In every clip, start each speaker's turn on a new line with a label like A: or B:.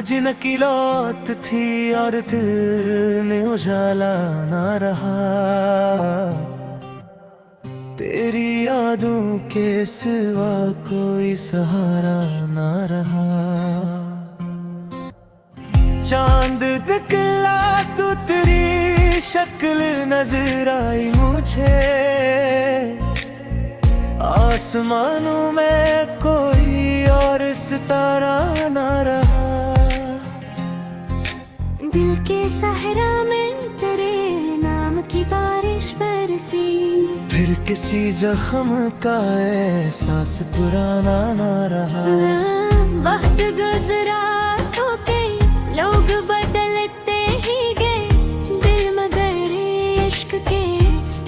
A: जिनकी लौट थी और दिल में उजाला ना रहा। तेरी यादों के सिवा कोई सहारा ना रहा। चांद निकला तो तेरी शक्ल नजर आई मुझे। आसमानों में कोई और सितारा ना रहा।
B: दिल के सहरा में तेरे नाम की बारिश बरसी।
A: फिर किसी जख्म का एहसास पुराना ना रहा।
B: वक्त गुजरा तो कई लोग बदलते ही गए, दिल मगर इश्क के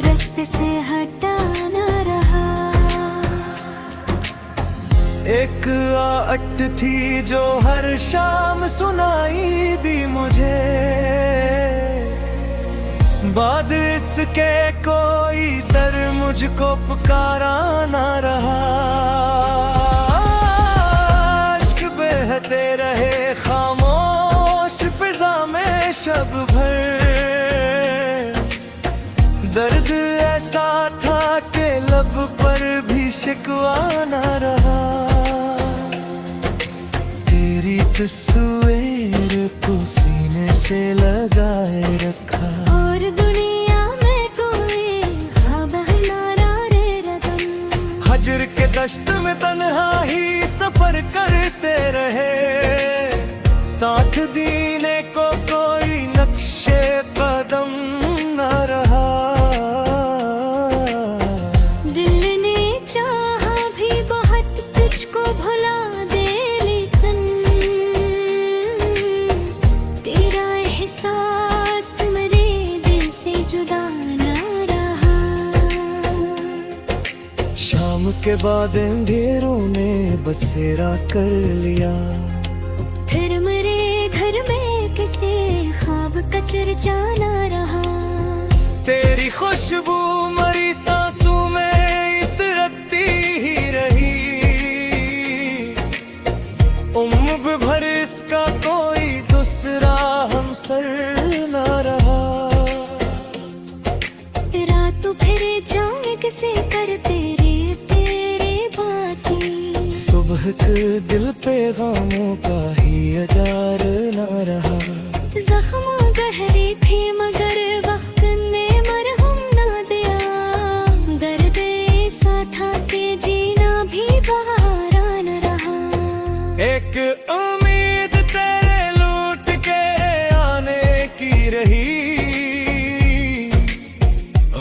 B: रास्ते से हटा ना रहा।
A: एक आहट थी जो हर शाम सुनाई दी मुझे। बाद इसके कोई दर मुझको पुकारा ना रहा। इश्क बहते रहे खामोश फिजा में शब भर। दर्द ऐसा था कि लब पर भी शिकवा ना रहा। तेरी तस्वीर को सीने से लगाए रखा।
B: और दुनिया में कोई ख्वाब हमारा रे रतन।
A: हजर के दश्त में तन्हा ही सफर करते रहे। साथ दीने को कोई नक्शे कदम न रहा।
B: दिल ने चाहा भी बहुत तुझको भुला दे, लेकिन तेरा एहसास मेरे दिल से जुदा ना रहा।
A: शाम के बाद अंधेरों ने बसेरा कर लिया।
B: फिर मेरे घर में किसी ख्वाब का चर्चा ना रहा।
A: तेरी खुशबू मरी सांसों में इतरती ही रही। उम्र भर इसका कोई दूसरा हमसर ना रहा।
B: रात फिर जाने किसे कर तेरे बातें।
A: सुबह के दिल पे गमों का ही अजार ना रहा।
B: जख्म गहरी थी मगर वक्त ने मरहम ना दिया। दर्द ऐसा था कि जीना भी बहारा न रहा।
A: एक उम्मीद तेरे लूट के आने की रही।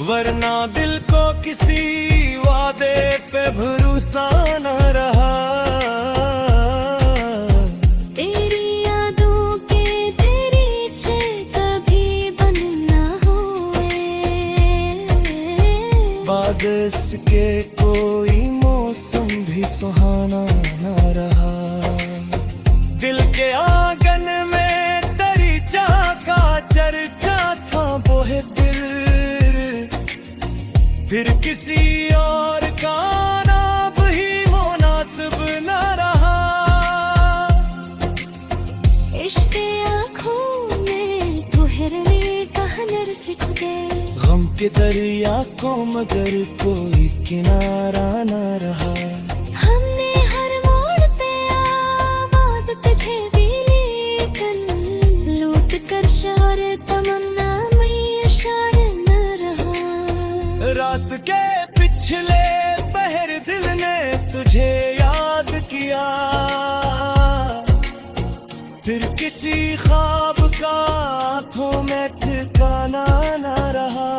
A: वरना दिल को किसी वादे पे भरोसा न रहा।
B: तेरी यादों के तेरी इच्छा कभी बंद ना हुए।
A: बाद इसके कोई मौसम भी सुहाना न रहा। दिल के आंगन में तेरी चाह का चर्चा था बोहे दिल। फिर किसी और का नाम ही मुनासिब न रहा।
B: इश्क आँखों में ठहरने का नर सिख गए।
A: गम के दरिया को मगर कोई किनारा न रहा।
B: हमने हर मोड़ पे आवाज तुझे दी, लेकिन लूट कर शहर तमन्ना में इशारा न रहा।
A: रात के पिछले पहर दिल ने तुझे याद किया। फिर किसी ख्वाब का आँखों में ठिकाना न रहा।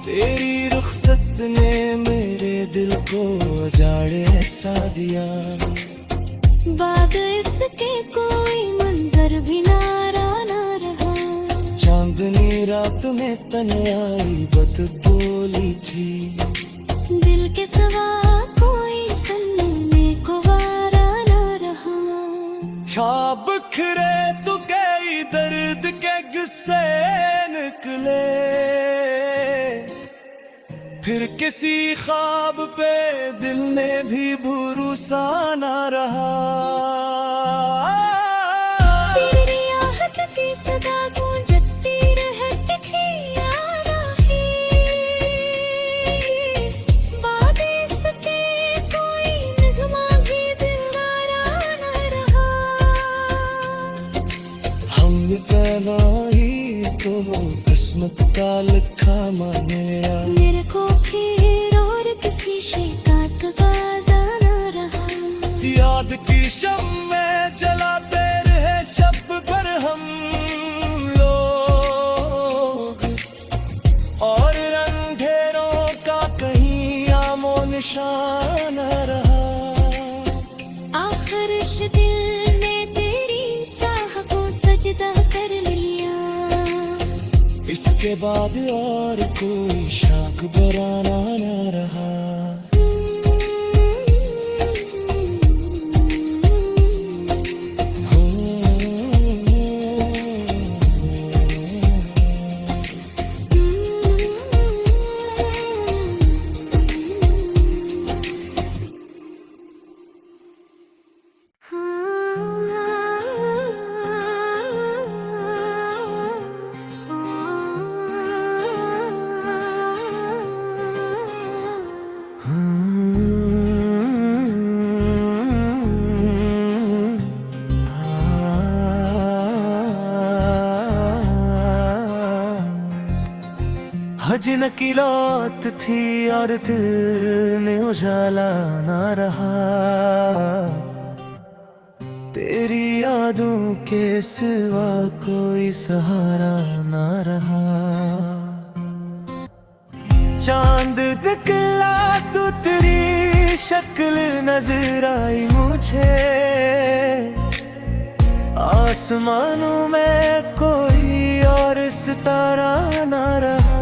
A: तेरी रुखसत ने मेरे दिल को जाड़े सा दिया।
B: बाद इसके कोई मंजर भी नारा ना रहा।
A: चांदनी रात में तन्हाई बद बोली थी।
B: दिल के सवा कोई सुनने को वारा ना रहा।
A: ख्वाब बिखरे तो कई दर्द के गुस्से निकले। फिर किसी ख्वाब पे दिल ने भी भरोसा ना रहा।
B: तेरी आहट की सदा गूंजती रहती थी यारा ही, बाद इसके कोई नगमा भी दिलदारा ना रहा।
A: हमने कहना ही तो किस्मत का लिखा माने या।
B: मेरे को फिर और किसी शिकायत का बाजा ना रहा।
A: याद की शम्में जलाते रहे शब भर हम लोग, और अंधेरों का कहीं आमो निशान न रहा।
B: आखिर इस दिल ने तेरी चाह को सजदा कर लिया।
A: इसके बाद और कोई शाख बराना न रहा। हजन की लौट थी और दिल में उजाला ना रहा। तेरी यादों के सिवा कोई सहारा ना रहा। चांद निकला तो तेरी शक्ल नजर आई मुझे। आसमानों में कोई और सितारा ना रहा।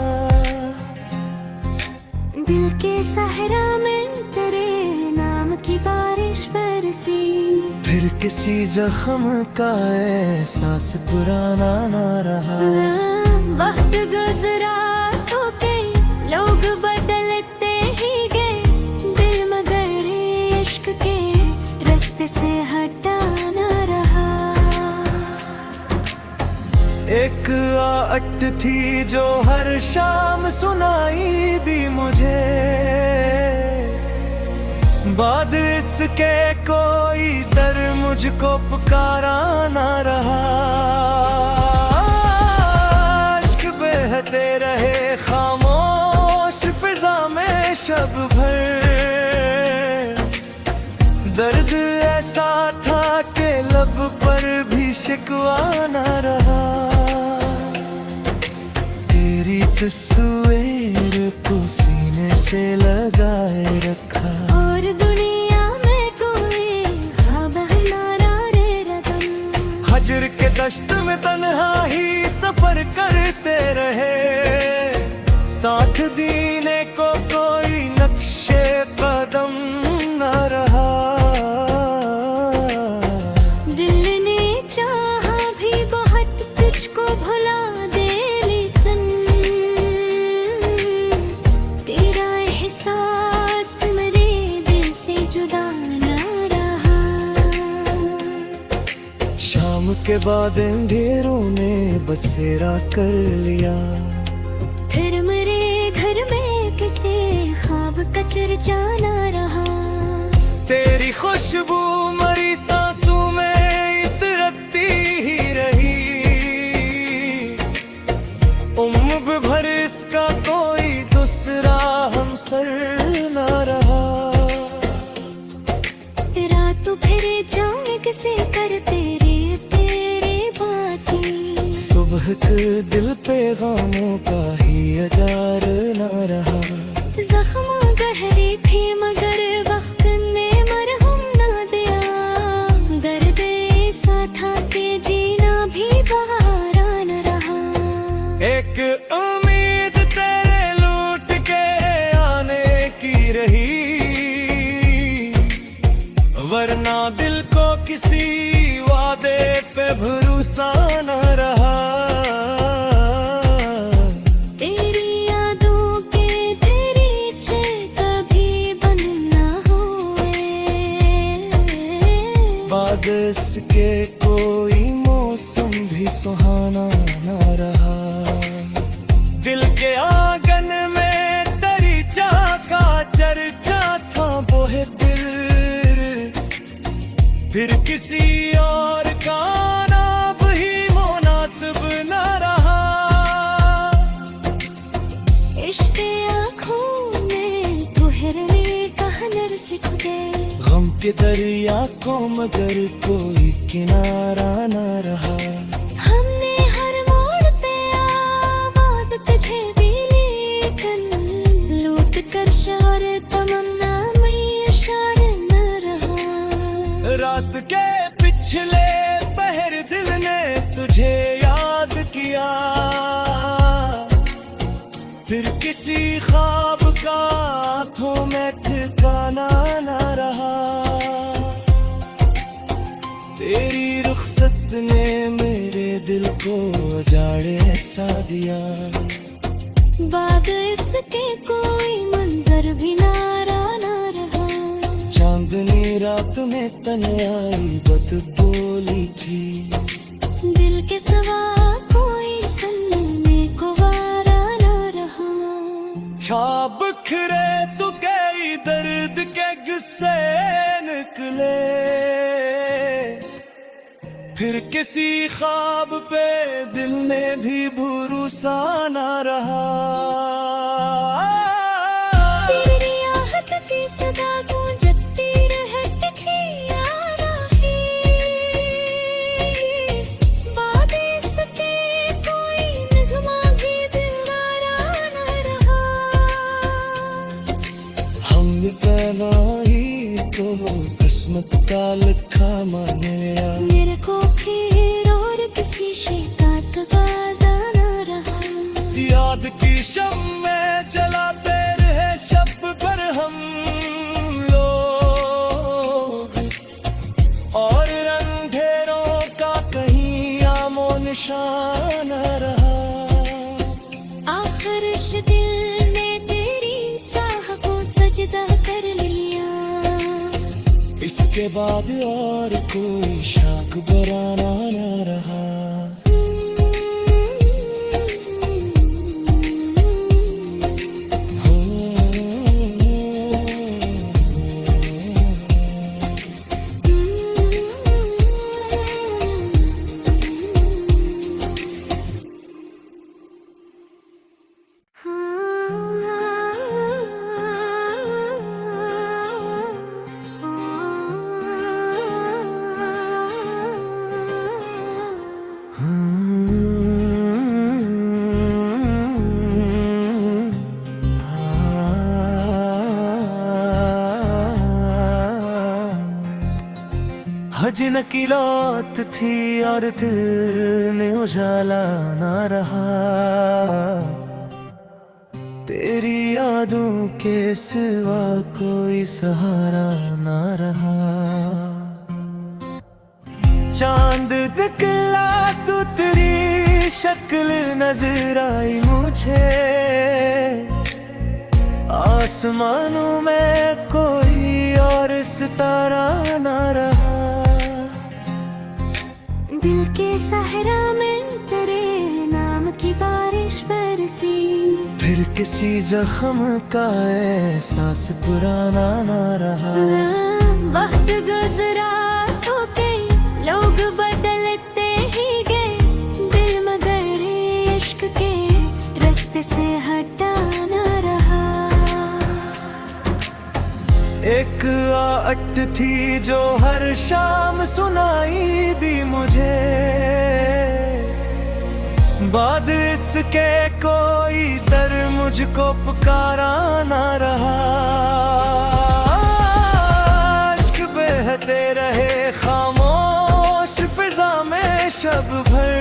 B: दिल के सहरा में तेरे नाम की बारिश बरसी।
A: फिर किसी जख्म का एहसास पुराना ना रहा।
B: वक्त गुजरा तो कई लोग बदलते ही गए दिल, मगर इश्क के रास्ते से हटा ना रहा।
A: एक आहट थी जो हर शाम सुनाई दी मुझे। बाद इसके कोई दर मुझको पुकारा ना रहा। इश्क बहते रहे खामोश फिजा में शब भर। दर्द ऐसा था कि लब पर भी शिकवा ना रहा। तेरी तस्वीर को सीने से लगाए रखा,
B: और दुनिया में कोई ख्वाब हमारा रे रदम।
A: हजर के दश्त में तन्हा ही सफर करते रहे। साथ दीने को कोई नक्शे कदम न रहा।
B: दिल ने चाहा भी बहुत तुझको भुला दे, लेकिन तेरा एहसास मेरे दिल से जुदा न रहा।
A: शाम के बाद अंधेरों ने बसेरा कर लिया।
B: फिर मेरे घर में किसी ख्वाब का चर्चा न रहा।
A: तेरी खुशबू मरी सांसों में इतरती ही रही। उम्र भर इसका कोई दूसरा हमसर न रहा।
B: रात फिर जाने किसे करते रे तेरे बातें।
A: सुबह के दिल पे गमों का ही अजार न रहा।
B: जख्म गहरी थी मगर वक्त ने मरहम ना दिया।
A: फिर किसी और का नाम ही मुनासिब न रहा।
B: इश्क़ आँखों में ठहरने का हुनर सीख गए।
A: गम के दरिया को मगर कोई किनारा न रहा।
B: हमने हर मोड़ पे आवाज तुझे दी, लेकिन लूट कर शहर तमन्ना में इशारा न रहा।
A: रात के पिछले पहर दिल ने तुझे याद किया, फिर किसी ख्वाब का हाथों में ठिकाना न रहा। तेरी रुखसत ने मेरे दिल को उजाड़े सा दिया।
B: बाद इसके कोई मंजर भी नारा न रहा।
A: चांदनी रात में तन्हाई बदबोली थी।
B: दिल के सिवा कोई सुनने को वारा न रहा।
A: ख्वाब बिखरे तो कई दर्द के गुस्से निकले, फिर किसी ख्वाब पे दिल में भी भरोसा न रहा।
B: तेरी आहट की सदा गूंजती रहती याराही। बाद इसके कोई नगमा भी दिलदारा न रहा।
A: हमने तन्हाई को किस्मत का लिखा मान लिया।
B: मेरे को फिर और किसी शिकायत का न रहा।
A: याद की शम्में जलाते रहे शब भर हम लोग, और अंधेरों का कहीं आमो निशान न रहा।
B: आखिर इस दिल ने तेरी चाह को सजदा कर लिया।
A: इसके बाद और कोई शाख बराना न रहा। हजन की लौट थी और दिल ने उजाला ना रहा। तेरी यादों के सिवा कोई सहारा ना रहा। चांद निकला तो तेरी शक्ल नजर आई मुझे। आसमानों में कोई और सितारा ना रहा।
B: दिल के सहरा में तेरे नाम की बारिश बरसी।
A: फिर किसी जख्म का एहसास पुराना ना रहा।
B: वक्त गुजरा तो कई लोग बदलते ही गए। दिल मगर इश्क के रास्ते से हटा ना रहा।
A: एक आहट थी जो हर शाम सुनाई दी मुझे। बाद इसके कोई दर मुझको पुकारा ना रहा। इश्क बहते रहे खामोश फिजा में शब भर।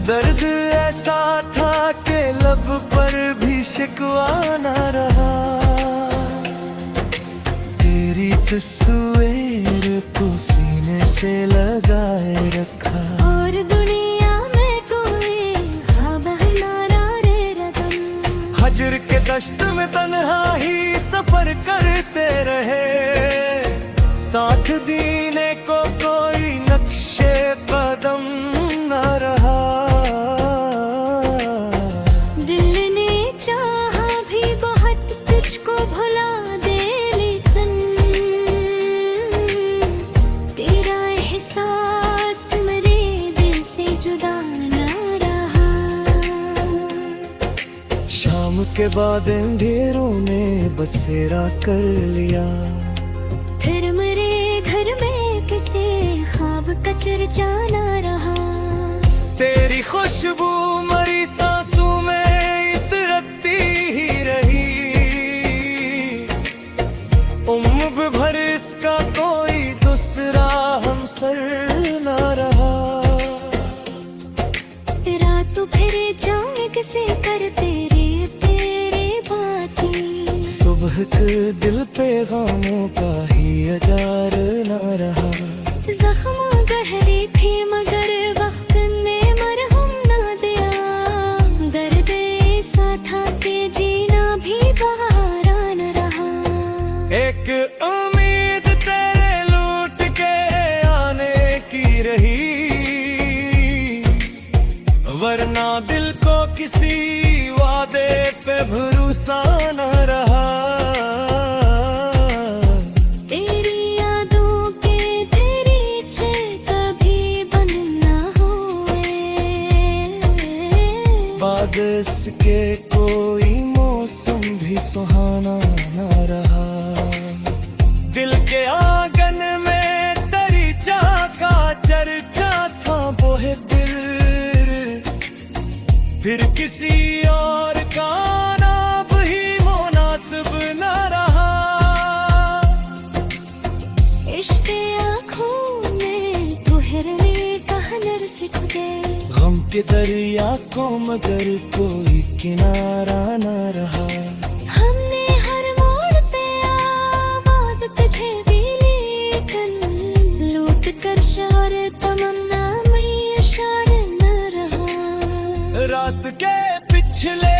A: दर्द ऐसा था कि लब पर भी शिकवा ना रहा। तेरी तस्वीर को सीने से लगाए रखा।
B: और दुनिया में कोई ख्वाब हमारा रे रदम।
A: हजर के दश्त में तन्हा ही सफर करते रहे। साथ दीने को कोई नक्शे कदम न रहा।
B: दिल ने चाहा भी बहुत तुझको भुला दे, लेकिन
A: शाम के बाद अंधेरों ने बसेरा कर लिया।
B: फिर मेरे घर में किसी ख्वाब का चर्चा ना रहा।
A: तेरी खुशबू मरी सांसों में इतरती ही रही। उम्र भर इसका कोई दूसरा हमसर ना रहा।
B: रात फिर जाए किसे करते रे तेरे बातें।
A: सुबह के दिल पे गमों का ही अजार ना रहा।
B: जख्म गहरे थे मगर वक्त ने मरहम ना दिया। दर्द ऐसा था कि जीना भी बहारा न रहा।
A: एक उम्मीद तेरे लूट के आने की रही, वरना दिल को किसी वादे पे भरोसा न रहा।
B: तेरी यादों के तेरी इच्छे कभी बंद ना हुए।
A: बाद इसके कोई मौसम भी सुहाना न रहा। दिल के आंगन में तेरी चाह का चर्चा था बोहे दिल। फिर किसी और का नाम ही मुनासिब न रहा।
B: इश्क आँखों में तुहरने का नर से खुदे।
A: गम के दरिया को मगर कोई किनारा न रहा।
B: हमने हर मोड़ पे आवाज तुझे दी लेकिन लूट कर शहर तमन्ना में इशारा न रहा।
A: रात के पिछले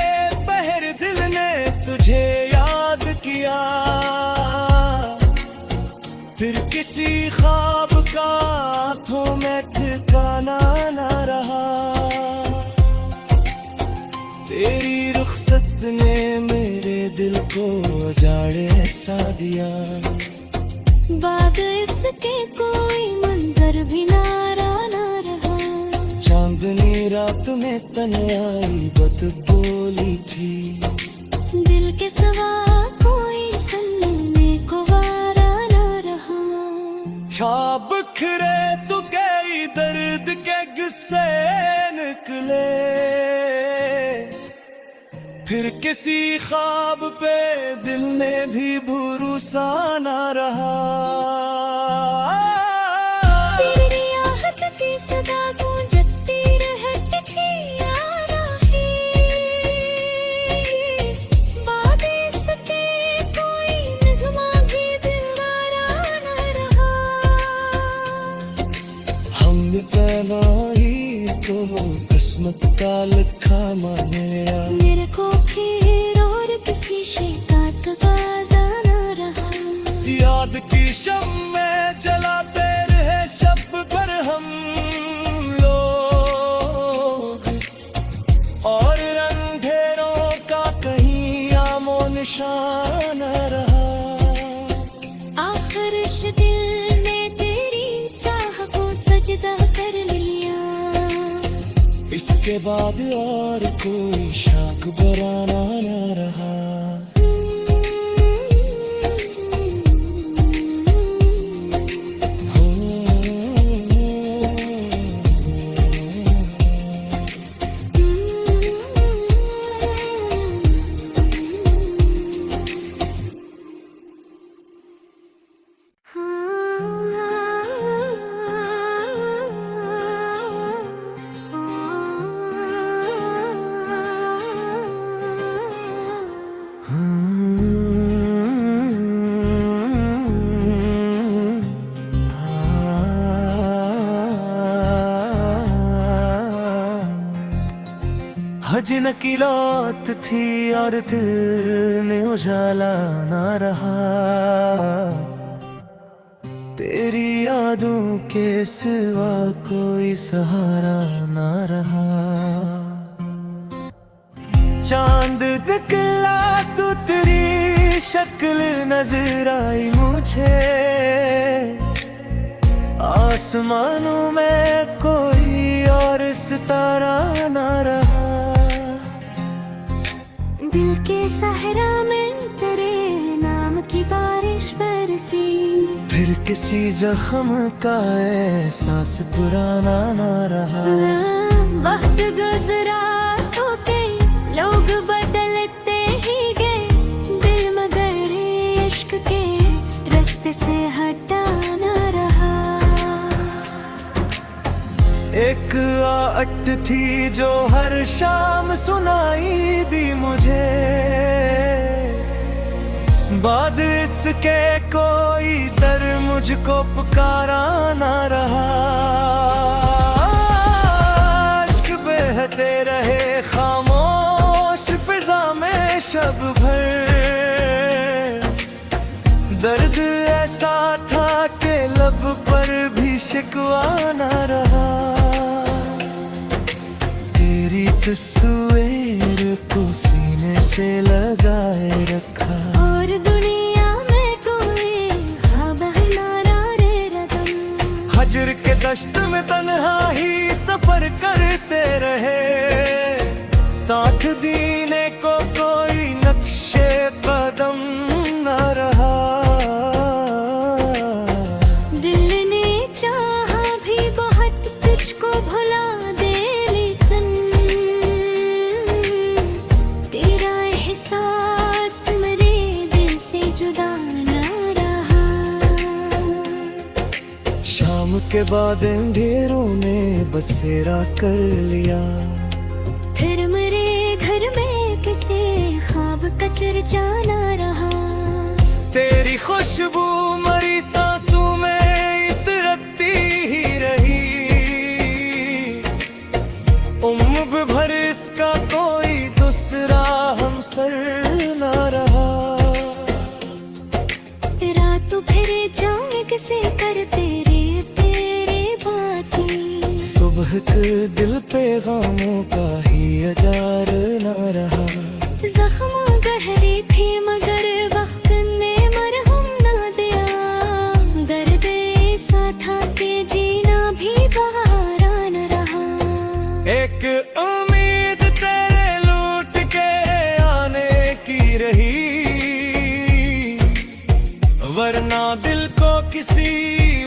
A: पहर दिल ने तुझे याद किया। फिर किसी ख्वाब का आँखों में ठिकाना न रहा। तेरी रुखसत ने मेरे दिल को उजाड़े सा दिया।
B: बाद इसके कोई मंजर भी नारा ना रहा।
A: चांदनी रात में तन्हाई बद बोली थी।
B: दिल के सिवा कोई सुनने को वारा ना रहा।
A: ख्वाब बिखरे तो कई दर्द के गुस्से निकले। फिर किसी ख्वाब पे दिल ने भी भरोसा ना रहा।
B: तेरी आहट की सदा गूंजती रहती थी यारा ही। बाद इसके कोई नगमा भी दिलदारा न रहा।
A: हमने पहला ही तो किस्मत का लिखा माने या।
B: मेरे को फिर और किसी शिकायत का बाजा न रहा।
A: याद की शम्में जलाते रहे शब पर हम लोग। और अंधेरों का कहीं आमो निशान न रहा।
B: आखिर इस दिल ने तेरी चाह को सजदा कर लिया।
A: इसके बाद और कोई शाख बराना न रहा। हजन की लौट थी और दिल में उजाला ना रहा। तेरी यादों के सिवा कोई सहारा ना रहा। चांद निकला तो तेरी शक्ल नजर आई मुझे। आसमानों में कोई और सितारा ना रहा।
B: दिल सहरा में तेरे नाम की बारिश बरसी।
A: फिर किसी जख्म का एहसास पुराना ना रहा।
B: वक्त गुजरा तो कई लोग बदलते ही गए, दिल मगर इश्क के रास्ते से हटा ना रहा।
A: एक आहट थी जो हर शाम सुनाई दी मुझे, बाद इसके कोई दर मुझको पुकारा ना रहा। इश्क बहते रहे खामोश फिजा में शब भर, दर्द ऐसा था कि लब पर भी शिकवा ना रहा। तेरी तस्वीर को सीने से लगाए रखा,
B: और दुनिया में कोई ख्वाब हमारा रे रदम।
A: हजर के दश्त में तन्हा ही सफर करते रहे, साथ दीने को कोई नक्शे कदम न रहा।
B: दिल ने चाहा भी बहुत तुझको भुला दे, लेकिन तेरा एहसास मेरे दिल से जुदा ना रहा।
A: शाम के बाद अंधेरों ने बसेरा कर लिया,
B: फिर मेरे घर में किसी ख्वाब का चर्चा ना रहा।
A: तेरी खुशबू मरी सांसों में इतरती ही रही, उम्र भर इसका कोई दूसरा हमसर ना रहा।
B: रात फिर जाए किसे कर तेरे बाकी,
A: सुबह के दिल पे गामों का ही अजार ना रहा।
B: जख्म गहरे थे मगर वक्त ने मरहम ना दिया, दर्द ऐसा था कि जीना भी बहारा न रहा।
A: एक उम्मीद तेरे लूट के आने की रही, वरना दिल को किसी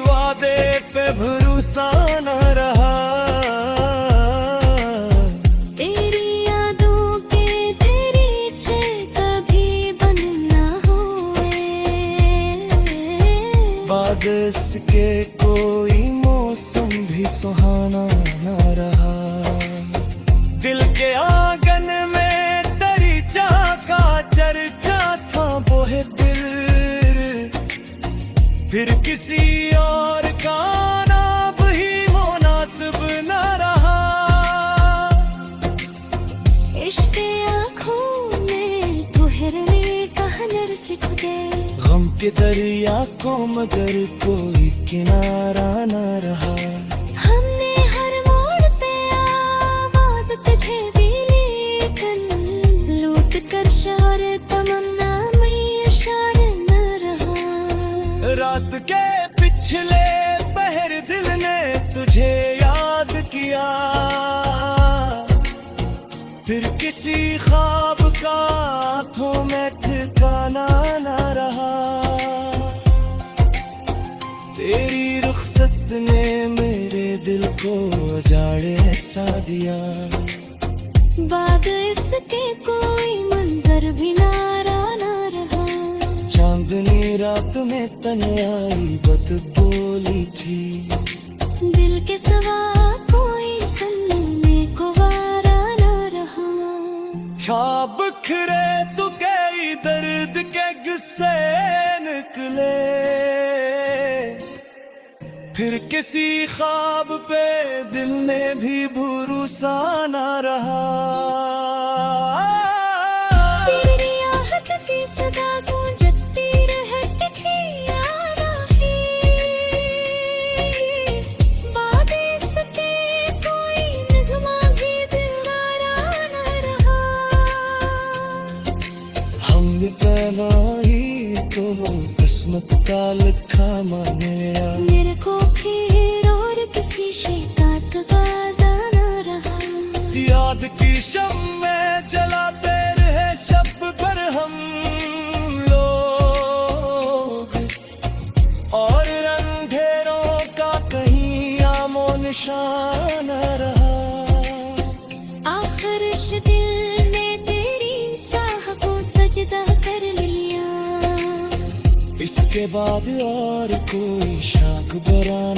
A: वादे पे भरोसा न रहा।
B: तेरी यादों के तेरी छे कभी बन ना हुए,
A: बाद इसके कोई मौसम भी सुहाना न रहा। दिल के आंगन में तेरी चाह का चर्चा था बोहे दिल, फिर किसी और का नाम ही मुनासिब न रहा।
B: इश्क आँखों में तुहरने का हुनर सीख गए,
A: गम के दरिया को मगर कोई किनारा न रहा।
B: हमने हर मोड़ पे आवाज तुझे दी, लेकिन लूट कर शहर तमन्ना में इशारा न रहा।
A: रात के पिछले पहर दिल ने तुझे याद किया, फिर किसी ख्वाब का हाथों में ठिकाना न रहा। तेरी रुखसत ने मेरे दिल को उजाड़े सा दिया,
B: बाद इसके कोई मंजर भी नारा ना रहा।
A: चांदनी रात में तन्हाई बत बोली थी,
B: दिल के सिवा कोई सुनने को वारा ना रहा।
A: ख्वाब खरे तो कई दर्द के गुस्से निकले, फिर किसी ख्वाब पे दिल ने भी भरोसा ना रहा।
B: तेरी आहट की सदा गूंजती रहती थी यारा ही, बाद इसके कोई नगमा भी दिलदारा ना रहा।
A: हमने तन्हाई को किस्मत का लिखा माने लिया,
B: मेरे को फिर और किसी शिकायत का ना रहा।
A: याद की शम्में जलाते रहे शब भर निशान रहा।
B: आखिर इस दिल ने तेरी चाह को सजदा कर लिया।
A: इसके बाद और कोई शक बरा